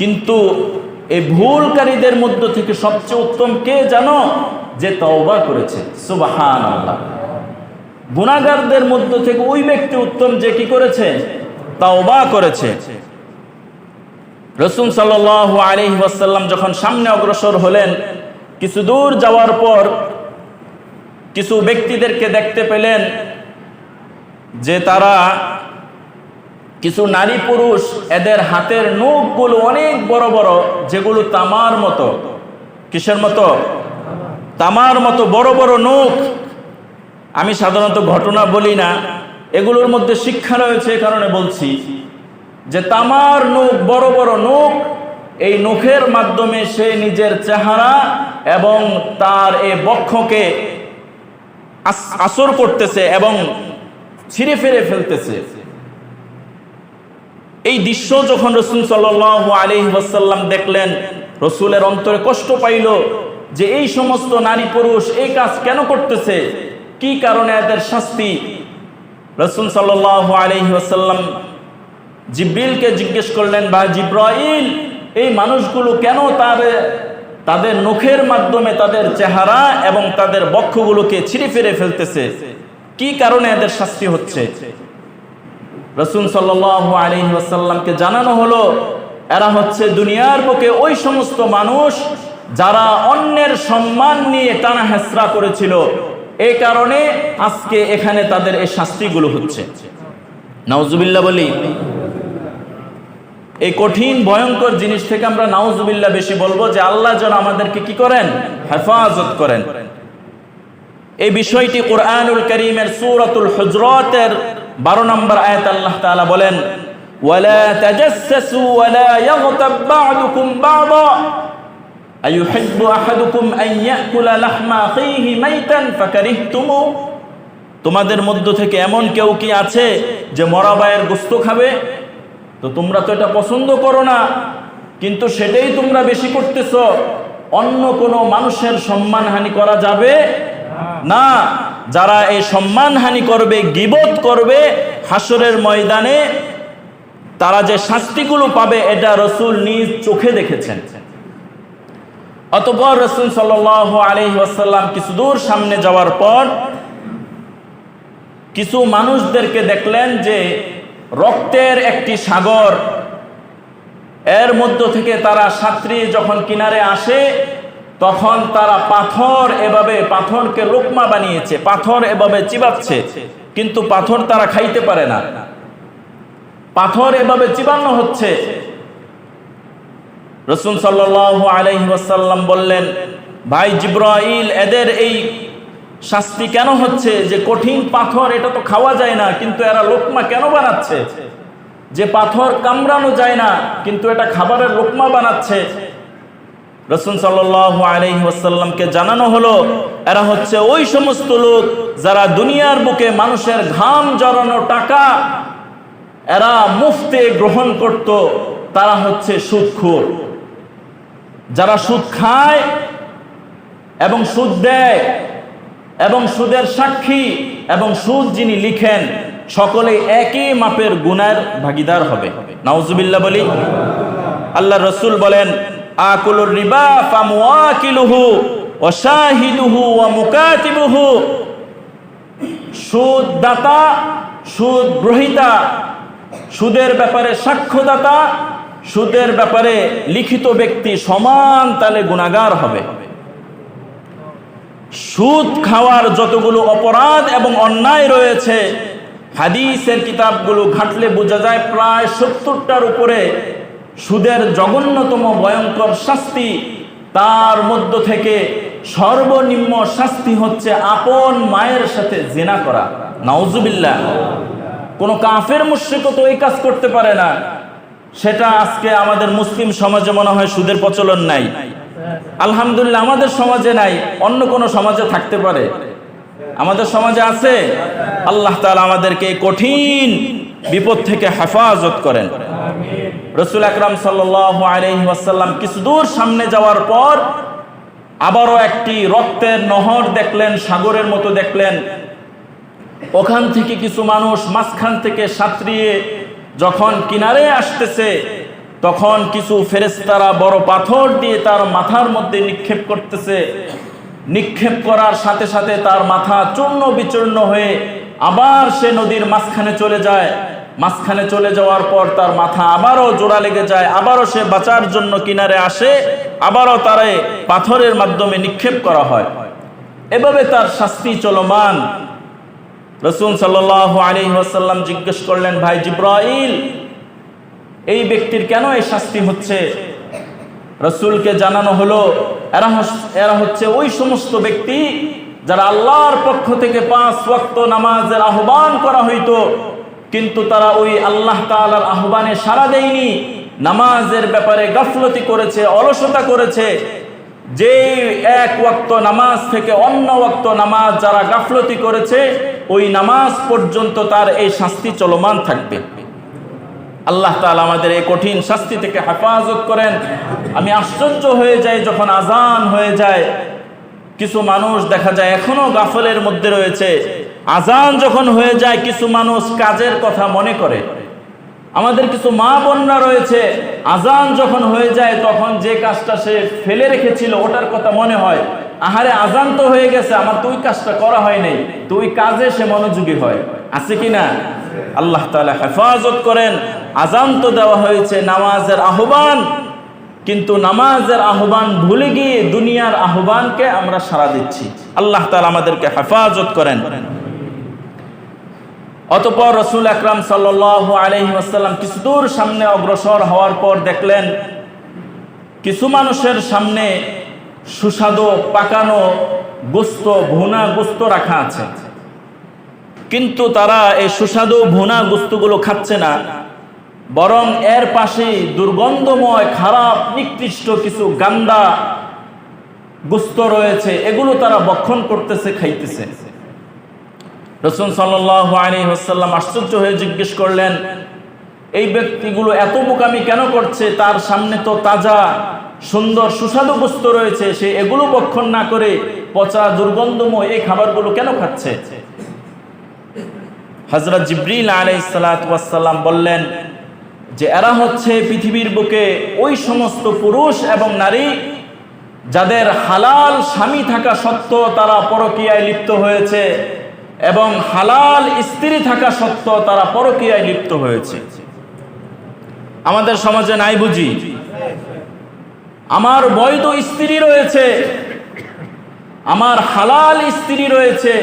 কিন্তু এই ভুলকারীদের মধ্য থেকে সবচেয়ে উত্তম কে জানো? যে তওবা করেছে। সুবহানাল্লাহ। গুনাহগারদের মধ্য থেকে ওই ব্যক্তি উত্তম যে কি করেছে? তওবা করেছে। রাসূল সাল্লাল্লাহু আলাইহি ওয়াসাল্লাম যখন সামনে অগ্রসর হলেন, কিছু দূর যাওয়ার পর কিছু ব্যক্তিদেরকে দেখতে পেলেন যে তারা কিছু নারী পুরুষ, এদের হাতের নখগুলো অনেক বড় বড়, যেগুলো তামার মতো। কিসের মতো? তামার মতো বড় বড় নখ। আমি সাধারণত ঘটনা বলি না, এগুলোর মধ্যে শিক্ষা রয়েছে, এই কারণে বলছি যে তামার নখ, বড় বড় নখ, এই নখের মাধ্যমে সে নিজের চেহারা এবং তার এই বক্ষকে আসর করতেছে এবং ছিঁড়ে ফেলে ফেলতেছে। এই দৃশ্য যখন রাসূল সাল্লাল্লাহু আলাইহি ওয়াসাল্লাম দেখলেন, রাসূলের অন্তরে কষ্ট পাইল যে এই সমস্ত নারী পুরুষ এই কাজ কেন করতেছে, কি কারণে এদের শাস্তি। রাসূল সাল্লাল্লাহু আলাইহি ওয়াসাল্লাম জিবরিলকে জিজ্ঞেস করলেন, বা জিবরাইল, এই মানুষগুলো কেন তাদের নখের মাধ্যমে তাদের চেহারা এবং তাদের বক্ষগুলোকে ছিঁড়ে ফেলে ফেলতেছে, কি কারণে এদের শাস্তি হচ্ছে? রাসূল সাল্লাল্লাহু আলাইহি ওয়াসাল্লামকে জানানো হলো এরা হচ্ছে দুনিয়ার বুকে ওই সমস্ত মানুষ যারা অন্যের সম্মান নিয়ে টানা হেঁচড়া করেছিল, এই কারণে আজকে এখানে তাদের এই শাস্তিগুলো হচ্ছে। নাউজুবিল্লাহ বলি। এই কঠিন ভয়ঙ্কর জিনিস থেকে আমরা নাউজুবিল্লাহ বেশি বলবো, যে আল্লাহ যেন আমাদেরকে কি করেন? হেফাজত করেন। এই বিষয়টি কোরআনুল কারীমের সূরাতুল হুজরাতের 12 নম্বর আয়াত আল্লাহ তাআলা বলেন, ওয়ালা তাজাসসু ওয়ালা ইয়াগতাব বা'দুকুম বা'দা আইয়ুহিব্বু আহাদুকুম আন ইয়াকুলা লাহমা আখিহি মাইতান ফাকারিহতুমু। তোমাদের মধ্য থেকে এমন কেউ কি আছে যে মরা ভাইয়ের গোশত খাবে? তো তোমরা তো এটা পছন্দ করো না। কিন্তু সেটাই তোমরা বেশি করতেছ, অন্য কোনো মানুষের সম্মানহানি করা যাবে না। যারা এই সম্মানহানি করবে, গীবত করবে, হাসরের ময়দানে তারা যে শাস্তিগুলো পাবে এটা রাসূল নিজ চোখে দেখেছেন। অতঃপর রাসূল সাল্লাল্লাহু আলাইহি ওয়াসাল্লাম কিছু দূর সামনে যাওয়ার পর কিছু মানুষদেরকে দেখলেন যে রক্তের একটি সাগর, এর মধ্য থেকে তারা সাঁতরিয়ে যখন কিনারে আসে তখন তারা পাথরকে লোকমা বানিয়েছে, পাথর এভাবে চিবাচ্ছে, কিন্তু পাথর তারা খাইতে পারে না, পাথর এভাবে চিবানো হচ্ছে। রাসূল সাল্লাল্লাহু আলাইহি ওয়াসাল্লাম বললেন, ভাই জিবরাইল, এদের এই শাস্তি কেন হচ্ছে? যে কঠিন পাথর এটা তো খাওয়া যায় না, কিন্তু এরা লোকমা কেন বানাচ্ছে? যে পাথর কামড়ানো যায় না, কিন্তু এটা খাবারের লোকমা বানাচ্ছে। রাসূল সাল্লাল্লাহু আলাইহি ওয়াসাল্লামকে জানানো হলো, এরা হচ্ছে ওই সমস্ত লোক যারা দুনিয়ার বুকে মানুষের ঘাম জড়ানো টাকা এরা মুফতে গ্রহণ করত, তারা হচ্ছে সুদখোর। যারা সুদ খায় এবং সুদ দেয় এবং সুদের সাক্ষী এবং সুদ যিনি লিখেন, সকলে একই মাপের গুনার ভাগীদার হবে। নাউজুবিল্লাহ বলি। আল্লাহ রাসূল বলেন, আকুলুর রিবা ফামওয়াকিলুহু ওয়া শাহিদুহু ওয়া মুকাতিবুহু। সুদ দাতা, সুদ গ্রহীতা, সুদের ব্যাপারে সাক্ষ্যদাতা, সুদের ব্যাপারে লিখিত ব্যক্তি সমান তালে গুনাহগার হবে। সুদ খাওয়ার যতগুলো অপরাধ এবং অন্যায় রয়েছে হাদিসের কিতাবগুলো ঘাটলে বোঝা যায় প্রায় ৭০টার উপরে সুদের জঘন্যতম ভয়ঙ্কর শাস্তি। তার মধ্য থেকে সর্বনিম্ন শাস্তি হচ্ছে আপন মায়ের সাথে জিনা করা। নাউজুবিল্লাহ। কোন কাফের মুশরিকও তো এই কাজ করতে পারে না। সেটা আজকে আমাদের মুসলিম সমাজে মনে হয় সুদের প্রচলন নাই। আলহামদুলিল্লাহ আমাদের সমাজে নাই, অন্য কোন সমাজে থাকতে পারে, আমাদের সমাজে আছে। আল্লাহ তাআলা আমাদেরকে কঠিন বিপদ থেকে হেফাজত করেন। রাসূল আকরাম সাল্লাল্লাহু আলাইহি ওয়াসাল্লাম কিছু দূর সামনে যাওয়ার পর আবারও একটি রক্তের নহর দেখলেন, সাগরের মতো দেখলেন। ওখান থেকে কিছু মানুষ মাঝখান থেকে সাঁতরিয়ে যখন কিনারে আসতেছে তখন কিছু ফেরেশতারা বড় পাথর দিয়ে তার মাথার মধ্যে নিক্ষেপ করতেছে। নিক্ষেপ করার সাথে সাথে তার মাথা চূর্ণ বিচূর্ণ হয়ে আবার সে নদীর মাঝখানে চলে যায়। মাঝখানে চলে যাওয়ার পর তার মাথা আবারও জোড়া লেগে যায়, আবারও সে বাঁচার জন্য কিনারে আসে, আবারও তারে পাথরের মাধ্যমে নিক্ষেপ করা হয়। এভাবে তার শাস্তি চলমান। রাসূল সাল্লাল্লাহু আলাইহি ওয়াসাল্লাম জিজ্ঞেস করলেন, ভাই জিবরাইল, এই ব্যক্তির কেন এই শাস্তি হচ্ছে? রাসূলকে জানানো হলো, এরা হচ্ছে ওই সমস্ত ব্যক্তি যারা আল্লাহর পক্ষ থেকে 5 ওয়াক্ত নামাজের আহ্বান করা হইতো, কিন্তু তারা ওই আল্লাহ তাআলার আহ্বানে সাড়া দেয়নি, নামাজের ব্যাপারে গাফলতি করেছে, অলসতা করেছে। যে 1 ওয়াক্ত নামাজ থেকে অন্য ওয়াক্ত নামাজ যারা গাফলতি করেছে, ওই নামাজ পর্যন্ত তার এই শাস্তি চলমান থাকবে। আল্লাহ তাআলা আমাদের এই কঠিন শাস্তি থেকে হেফাজত করেন। আমি আশ্চর্য হয়ে যাই যখন আজান হয়ে যায়, কিছু মানুষ দেখা যায় এখনো গাফলের মধ্যে রয়েছে। আজান যখন হয়ে যায় কিছু মানুষ কাজের কথা মনে করে। আমাদের কিছু মা বোনরা রয়েছে, আজান যখন হয়ে যায় তখন যে কাজটা সে ফেলে রেখেছিল ওটার কথা মনে হয়, আহারে আজান তো হয়ে গেছে, আমার তো ওই কাজটা করা হয় নাই, তো ওই কাজে সে মনোযোগী হয়। আছে কি না? আল্লাহ তাআলা হেফাজত করেন। আজান তো দেওয়া হয়েছে নামাজের আহ্বান, কিন্তু নামাজের আহ্বান ভুলে গিয়ে দুনিয়ার আহ্বানকে আমরা সাড়া দিচ্ছি। আল্লাহ তাআলা আমাদেরকে হেফাজত করেন। অতঃপর রাসূল আকরাম সাল্লাল্লাহু আলাইহি ওয়াসাল্লাম কিছু দূর সামনে অগ্রসর হওয়ার পর দেখলেন কিছু মানুষের সামনে সুস্বাদু পাকানো গোশত, ভুনা গোশত রাখা আছে, কিন্তু তারা এই সুস্বাদু ভুনা গোশতগুলো খাচ্ছে না, বরং এর পাশে দুর্গন্ধময় খারাপ নিকৃষ্ট কিছু গান্দা গোশত রয়েছে, এগুলো তারা ভক্ষণ করতেছে, খাইতেছে। রাসূল সাল্লাল্লাহু আলাইহি ওয়াসাল্লাম আশ্চর্য হয়ে জিজ্ঞেস করলেন, এই ব্যক্তিগুলো এত বোকামি কেন করছে? তার সামনে তো তাজা সুন্দর সুস্বাদু বস্তু রয়েছে, সে এগুলো ভক্ষণ না করে পচা দুর্গন্ধময় এই খাবারগুলো কেন খাচ্ছে? হযরত জিবরিল আলাইহিস সালাতু ওয়াস সালাম বললেন যে এরা হচ্ছে পৃথিবীর বুকে ওই সমস্ত পুরুষ এবং নারী যাদের হালাল স্বামী থাকা সত্ত্বেও তারা পরকীয়ায় লিপ্ত হয়েছে এবং হালাল স্ত্রী থাকা সত্ত্বেও তারা পরকীয়ায় লিপ্ত হয়েছে। আমাদের সমাজে নাই বুঝি? আমার বৈধ স্ত্রী রয়েছে, আমার হালাল স্ত্রী রয়েছে,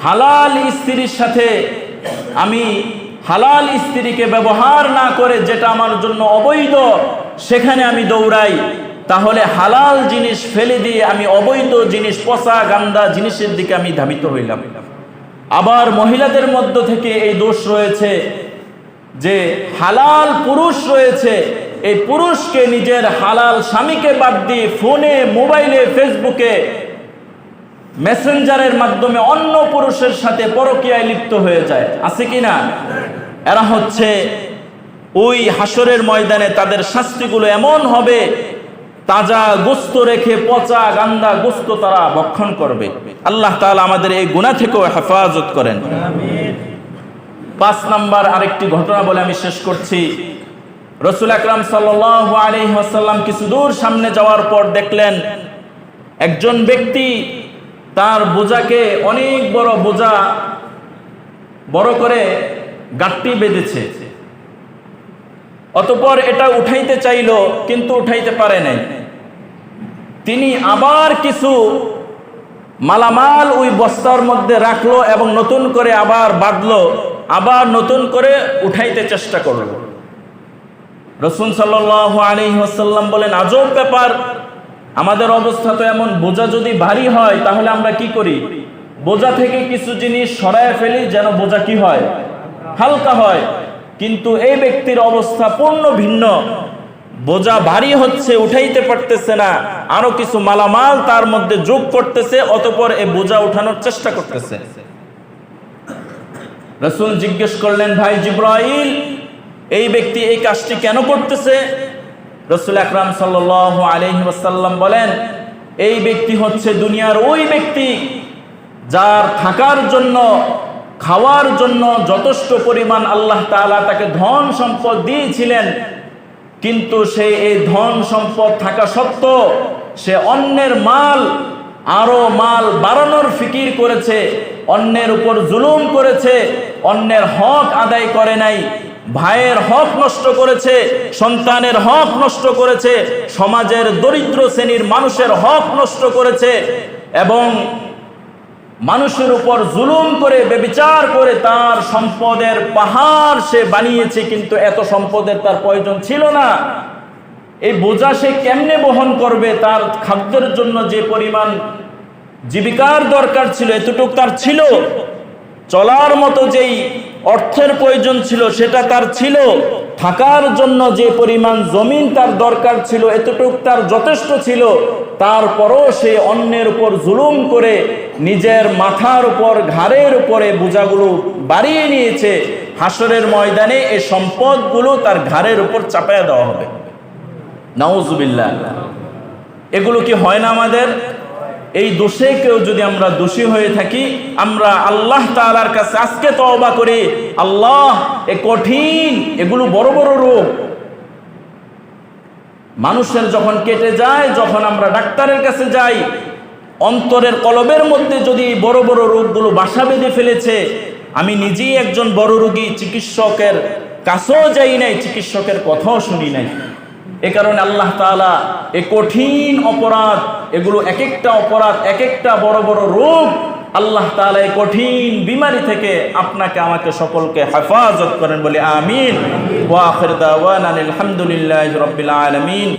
হালাল স্ত্রীর সাথে আমি হালাল স্ত্রীকে ব্যবহার না করে যেটা আমার জন্য অবৈধ সেখানে আমি দৌড়াই, তাহলে হালাল জিনিস ফেলে দিয়ে আমি অবৈধ জিনিস, পচা গান্দা জিনিসের দিকে আমি ধাবিত হইলাম। আবার মহিলাদের মধ্য থেকে এই দোষ রয়েছে যে হালাল পুরুষ রয়েছে, এই পুরুষকে নিজের হালাল স্বামীকে বাদ দিয়ে ফোনে, মোবাইলে, ফেসবুকে, মেসেঞ্জারের মাধ্যমে অন্য পুরুষের সাথে পরকীয়ায় লিপ্ত হয়ে যায়। আছে কি না? এরা হচ্ছে ওই হাসরের ময়দানে তাদের শাস্তিগুলো এমন হবে, তাজা গোস্ত রেখে পচা গান্দা গোস্ত তারা ভক্ষণ করবে। আল্লাহ তাআলা আমাদের এই গুনাহ থেকেও হেফাজত করেন। 5 নাম্বার আরেকটি ঘটনা বলে আমি শেষ করছি। রাসূল আকরাম সাল্লাল্লাহু আলাইহি ওয়াসাল্লাম কিছু দূর সামনে যাওয়ার পর দেখলেন একজন ব্যক্তি তার বোঝাকে, অনেক বড় বোঝা, বড় করে গাঁটটি বেঁধেছে। অতঃপর এটা উঠাইতে চাইল কিন্তু উঠাইতে পারে নাই। তিনি আবার কিছু মালামাল ওই বস্তার মধ্যে রাখলো এবং নতুন করে আবার বাঁধলো, আবার নতুন করে উঠাইতে চেষ্টা করলো। রাসূল সাল্লাল্লাহু আলাইহি ওয়াসাল্লাম বলেন, আজব ব্যাপার, আমাদের অবস্থা তো এমন, বোঝা যদি ভারী হয় তাহলে আমরা কি করি? বোঝা থেকে কিছু জিনিস সরায় ফেলি যেন বোঝা কি হয়? হালকা হয়। কিন্তু এই ব্যক্তির অবস্থা পূর্ণ ভিন্ন। বোঝা ভারী হচ্ছে, উঠাইতে পারতেছে না, আরো কিছু মালামাল তার মধ্যে যোগ করতেছে, অতঃপর এই বোঝা উঠানোর চেষ্টা করতেছে। রাসূল জিজ্ঞেস করলেন, ভাই জিবরাইল, এই ব্যক্তি এই কাজটি কেন করতেছে? রাসূল আকরাম সাল্লাল্লাহু আলাইহি ওয়াসাল্লাম বলেন, এই ব্যক্তি হচ্ছে দুনিয়ার ওই ব্যক্তি যার থাকার জন্য, খাওয়ার জন্য যথেষ্ট পরিমাণ আল্লাহ তাআলা তাকে ধন সম্পদ দিয়েছিলেন, কিন্তু সে এই ধন সম্পদ থাকা সত্ত্বেও সে অন্যের মাল, আরো মাল বাড়ানোর ফিকির করেছে, অন্যের উপর জুলুম করেছে, অন্যের হক আদায় করে নাই, ভাইয়ের হক নষ্ট করেছে, সন্তানের হক নষ্ট করেছে, সমাজের দরিদ্র শ্রেণীর মানুষের হক নষ্ট করেছে এবং মানুষের উপর জুলুম করে, ব্যভিচার করে তার সম্পদের পাহাড় সে বানিয়েছে, কিন্তু এত সম্পদের তার প্রয়োজন ছিল না। এই বোঝা সে কেমনে বহন করবে? তার খাদ্যের জন্য যে পরিমাণ জীবিকার দরকার ছিল এতটুক তার ছিল, চলার মতো যেই অর্থের প্রয়োজন ছিল সেটা তার ছিল, থাকার জন্য যে পরিমাণ জমিন তার দরকার ছিল এতটুক তার যথেষ্ট ছিল, তারপরও সে অন্যের উপর জুলুম করে নিজের মাথার উপর, ঘাড়ের উপরে বোঝাগুলো বাড়িয়ে নিয়েছে। হাসরের ময়দানে এই সম্পদগুলো তার ঘাড়ের উপর চাপায়া দেওয়া হবে। নাউজুবিল্লাহ। এগুলো কি হয় না আমাদের? এই দোষে কেউ যদি আমরা দোষী হয়ে থাকি, আমরা আল্লাহ তাআলার কাছে আজকে তওবা করি, আল্লাহ এ কঠিন, এগুলো বড় বড় রোগ মানুষের যখন কেটে যায়, যখন আমরা ডাক্তারের কাছে যাই, অন্তরের কলবের মধ্যে যদি বড় বড় রোগগুলো বাসা বেঁধে ফেলেছে, আমি নিজেই একজন বড় রোগী, চিকিৎসকের কাছেও যাই নাই, চিকিৎসকের কথাও শুনি নাই। এ কারণে আল্লাহ তাআলা এই কঠিন অপরাধ, এগুলো এক একটা অপরাধ, এক একটা বড় বড় রোগ, আল্লাহ তাআলা এই কঠিন বিমারি থেকে আপনাকে আমাকে সকলকে হেফাজত করেন বলে আমিন। ওয়া আখির দাওয়ানা আলহামদুলিল্লাহি রাব্বিল আলামিন।